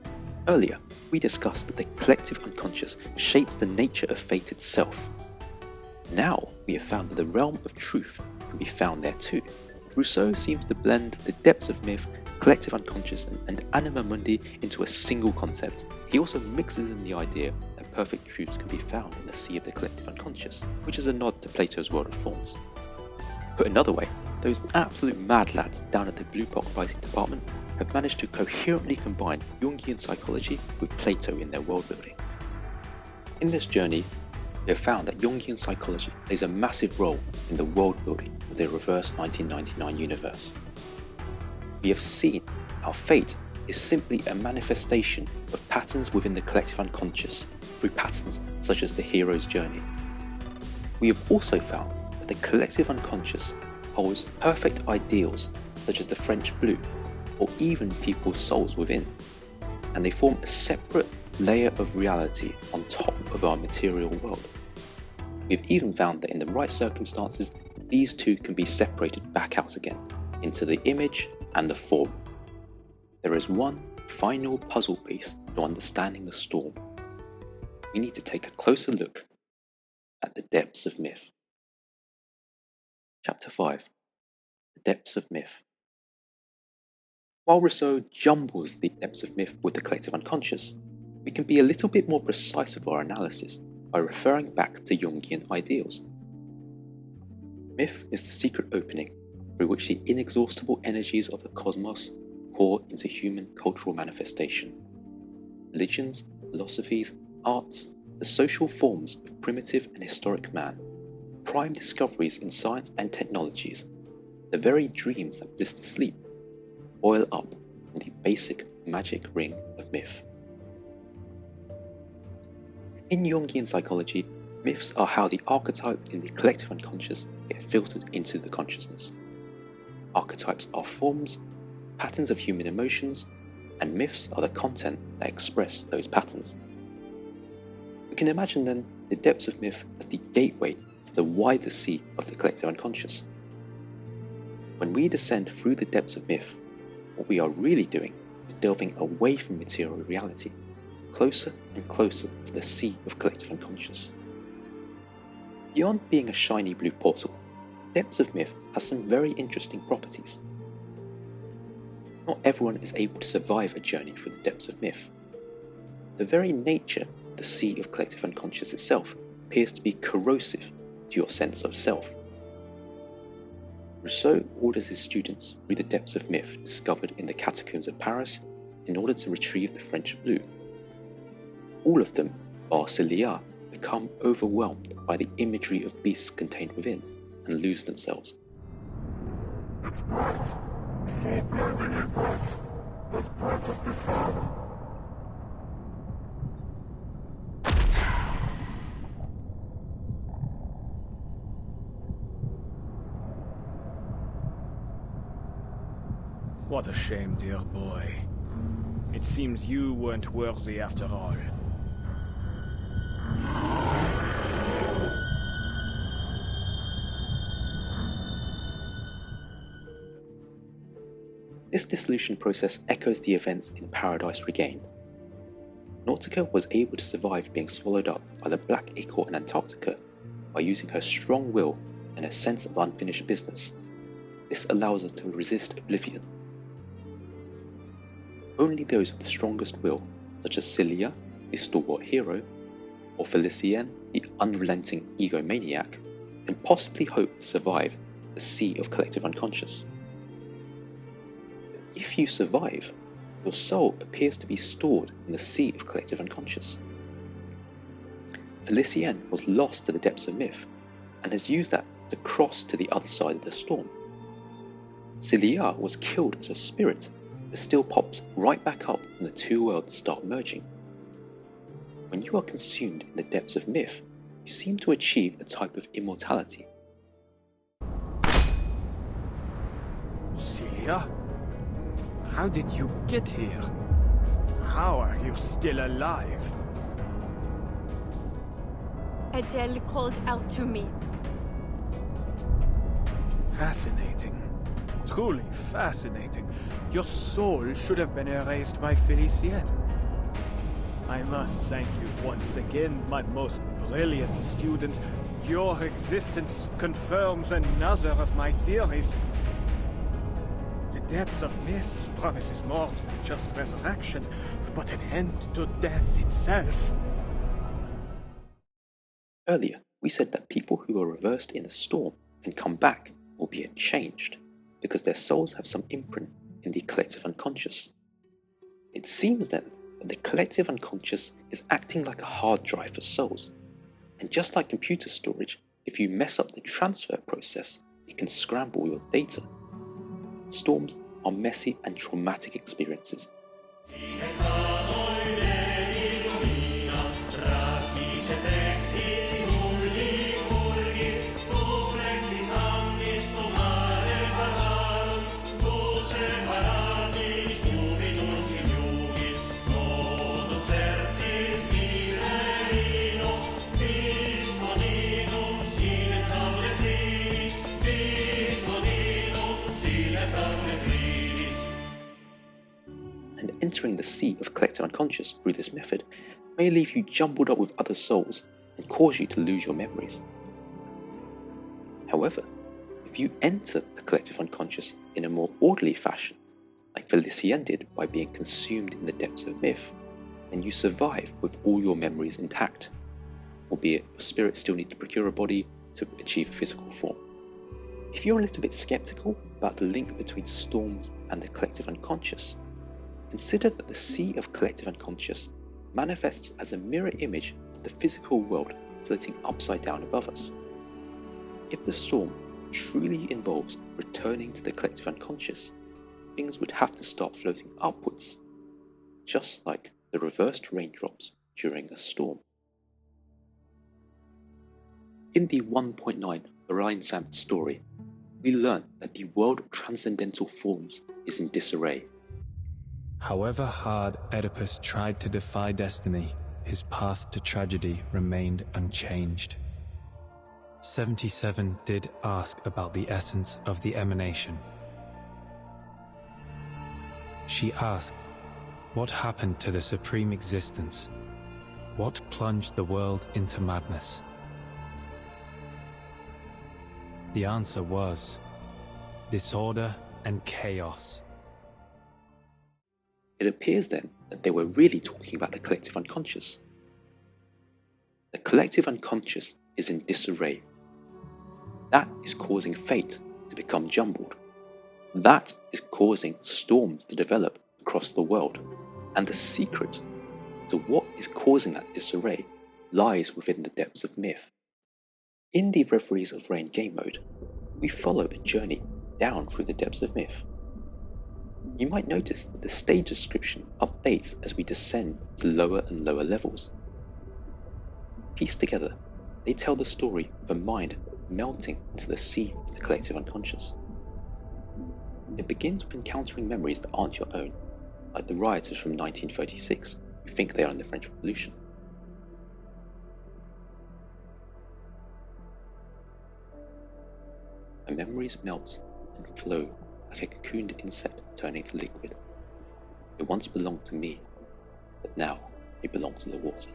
Earlier, we discussed that the collective unconscious shapes the nature of fate itself. Now, we have found that the realm of truth can be found there too. Rousseau seems to blend the depths of myth, collective unconscious, and anima mundi into a single concept. He also mixes in the idea that perfect truths can be found in the sea of the collective unconscious, which is a nod to Plato's world of forms. Put another way, those absolute mad lads down at the blue box writing department have managed to coherently combine Jungian psychology with Plato in their world building. In this journey, we have found that Jungian psychology plays a massive role in the world building of the reverse 1999 universe. We have seen how fate is simply a manifestation of patterns within the collective unconscious through patterns such as the hero's journey. We have also found that the collective unconscious holds perfect ideals such as the French blue, or even people's souls within, and they form a separate layer of reality on top of our material world. We've even found that in the right circumstances, these two can be separated back out again into the image and the form. There is one final puzzle piece to understanding the storm. We need to take a closer look at the depths of myth. Chapter 5. The Depths of Myth. While Rousseau jumbles the depths of myth with the collective unconscious, we can be a little bit more precise with our analysis by referring back to Jungian ideals. Myth is the secret opening through which the inexhaustible energies of the cosmos pour into human cultural manifestation. Religions, philosophies, arts, the social forms of primitive and historic man, prime discoveries in science and technologies, the very dreams that bliss to sleep, boil up in the basic magic ring of myth. In Jungian psychology, myths are how the archetypes in the collective unconscious get filtered into the consciousness. Archetypes are forms, patterns of human emotions, and myths are the content that express those patterns. We can imagine then the depths of myth as the gateway to the wider sea of the collective unconscious. When we descend through the depths of myth, what we are really doing is delving away from material reality, closer and closer to the sea of collective unconscious. Beyond being a shiny blue portal, depths of myth has some very interesting properties. Not everyone is able to survive a journey through the depths of myth. The very nature of the sea of collective unconscious itself appears to be corrosive to your sense of self. Rousseau orders his students through the depths of myth discovered in the catacombs of Paris in order to retrieve the French blue. All of them, bar Célia, become overwhelmed by the imagery of beasts contained within and lose themselves. It's bright, so blindingly bright, as bright as the sun. What a shame, dear boy. It seems you weren't worthy after all. This dissolution process echoes the events in Paradise Regained. Nautica was able to survive being swallowed up by the black ichor in Antarctica by using her strong will and a sense of unfinished business. This allows her to resist oblivion. Only those with the strongest will, such as Célia, the stalwart hero, or Felicien, the unrelenting egomaniac, can possibly hope to survive the sea of collective unconscious. If you survive, your soul appears to be stored in the sea of collective unconscious. Felicien was lost to the depths of myth, and has used that to cross to the other side of the storm. Cilia was killed as a spirit, but still pops right back up when the two worlds start merging. When you are consumed in the depths of myth, you seem to achieve a type of immortality. Cilia? How did you get here? How are you still alive? Adele called out to me. Fascinating. Truly fascinating. Your soul should have been erased by Felicien. I must thank you once again, my most brilliant student. Your existence confirms another of my theories. The depths of myth promises more than just resurrection, but an end to death itself. Earlier, we said that people who are reversed in a storm can come back, albeit changed, because their souls have some imprint in the collective unconscious. It seems then that the collective unconscious is acting like a hard drive for souls, and just like computer storage, if you mess up the transfer process, it can scramble your data. Storms are messy and traumatic experiences. Entering the sea of collective unconscious through this method may leave you jumbled up with other souls and cause you to lose your memories. However, if you enter the collective unconscious in a more orderly fashion, like Felicien did by being consumed in the depths of myth, then you survive with all your memories intact, albeit your spirit still needs to procure a body to achieve a physical form. If you're a little bit skeptical about the link between storms and the collective unconscious, consider that the sea of collective unconscious manifests as a mirror image of the physical world floating upside down above us. If the storm truly involves returning to the collective unconscious, things would have to start floating upwards, just like the reversed raindrops during a storm. In the 1.9 Rheinsamt story, we learn that the world of transcendental forms is in disarray. However hard Oedipus tried to defy destiny, his path to tragedy remained unchanged. 77 did ask about the essence of the emanation. She asked, what happened to the supreme existence? What plunged the world into madness? The answer was disorder and chaos. It appears then that they were really talking about the collective unconscious. The collective unconscious is in disarray. That is causing fate to become jumbled. That is causing storms to develop across the world. And the secret to what is causing that disarray lies within the depths of myth. In the Reveries of Rain game mode, we follow a journey down through the depths of myth. You might notice that the stage description updates as we descend to lower and lower levels. Pieced together, they tell the story of a mind melting into the sea of the collective unconscious. It begins with encountering memories that aren't your own, like the rioters from 1936 who think they are in the French Revolution. My memories melt and flow like a cocooned insect turning to liquid. It once belonged to me, but now it belongs to the water.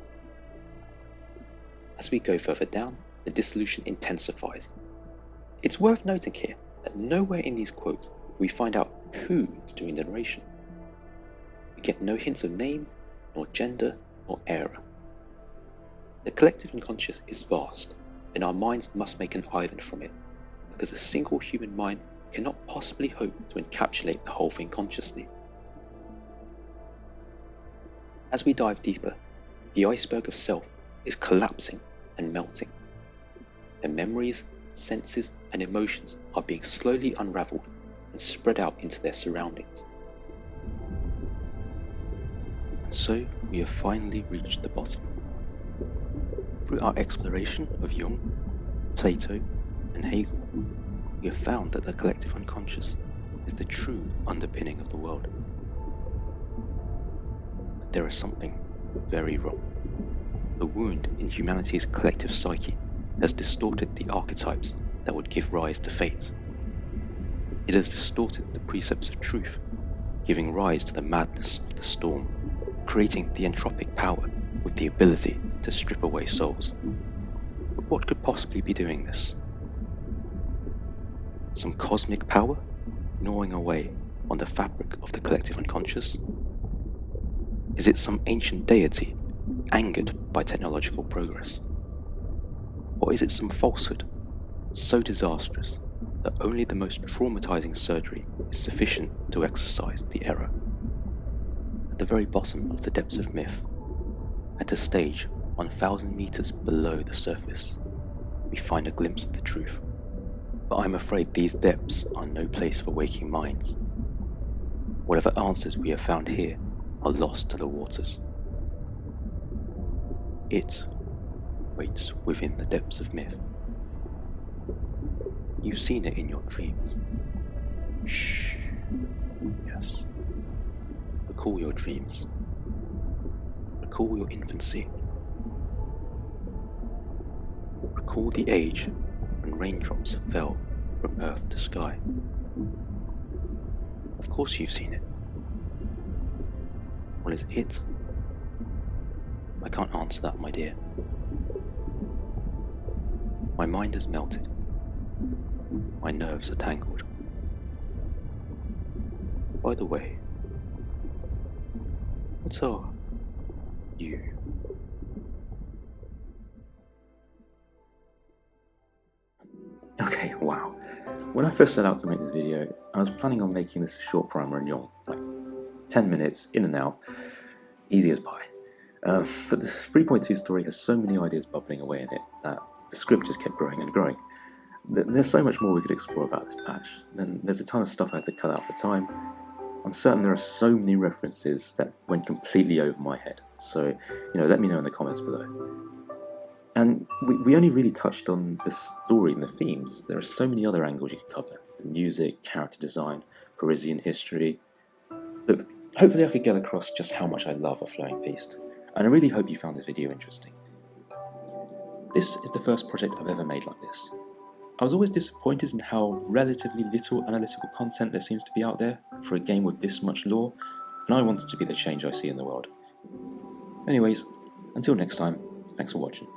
As we go further down, the dissolution intensifies. It's worth noting here that nowhere in these quotes we find out who is doing the narration. We get no hints of name, nor gender, nor era. The collective unconscious is vast, and our minds must make an island from it, because a single human mind cannot possibly hope to encapsulate the whole thing consciously. As we dive deeper, the iceberg of self is collapsing and melting. The memories, senses, and emotions are being slowly unraveled and spread out into their surroundings. And so we have finally reached the bottom. Through our exploration of Jung, Plato, and Hegel, we have found that the collective unconscious is the true underpinning of the world. But there is something very wrong. The wound in humanity's collective psyche has distorted the archetypes that would give rise to fate. It has distorted the precepts of truth, giving rise to the madness of the storm, creating the entropic power with the ability to strip away souls. But what could possibly be doing this? Some cosmic power gnawing away on the fabric of the collective unconscious? Is it some ancient deity angered by technological progress? Or is it some falsehood so disastrous that only the most traumatizing surgery is sufficient to exorcise the error? At the very bottom of the depths of myth, at a stage 1,000 meters below the surface, we find a glimpse of the truth. But I'm afraid these depths are no place for waking minds. Whatever answers we have found here are lost to the waters. It waits within the depths of myth. You've seen it in your dreams. Shh. Yes. Recall your dreams. Recall your infancy. Recall the age when raindrops fell from earth to sky. Of course you've seen it. What is it? I can't answer that, my dear. My mind has melted. My nerves are tangled. By the way, what are you? Okay, wow. When I first set out to make this video, I was planning on making this a short primer on Jung, like 10 minutes, in and out, easy as pie. But the 3.2 story has so many ideas bubbling away in it that the script just kept growing and growing. There's so much more we could explore about this patch. Then there's a ton of stuff I had to cut out for time. I'm certain there are so many references that went completely over my head, so let me know in the comments below. And we only really touched on the story and the themes. There are so many other angles you could cover: the music, character design, Parisian history. Look, hopefully I could get across just how much I love A Flowing Feast, and I really hope you found this video interesting. This is the first project I've ever made like this. I was always disappointed in how relatively little analytical content there seems to be out there for a game with this much lore, and I wanted to be the change I see in the world. Anyways, until next time, thanks for watching.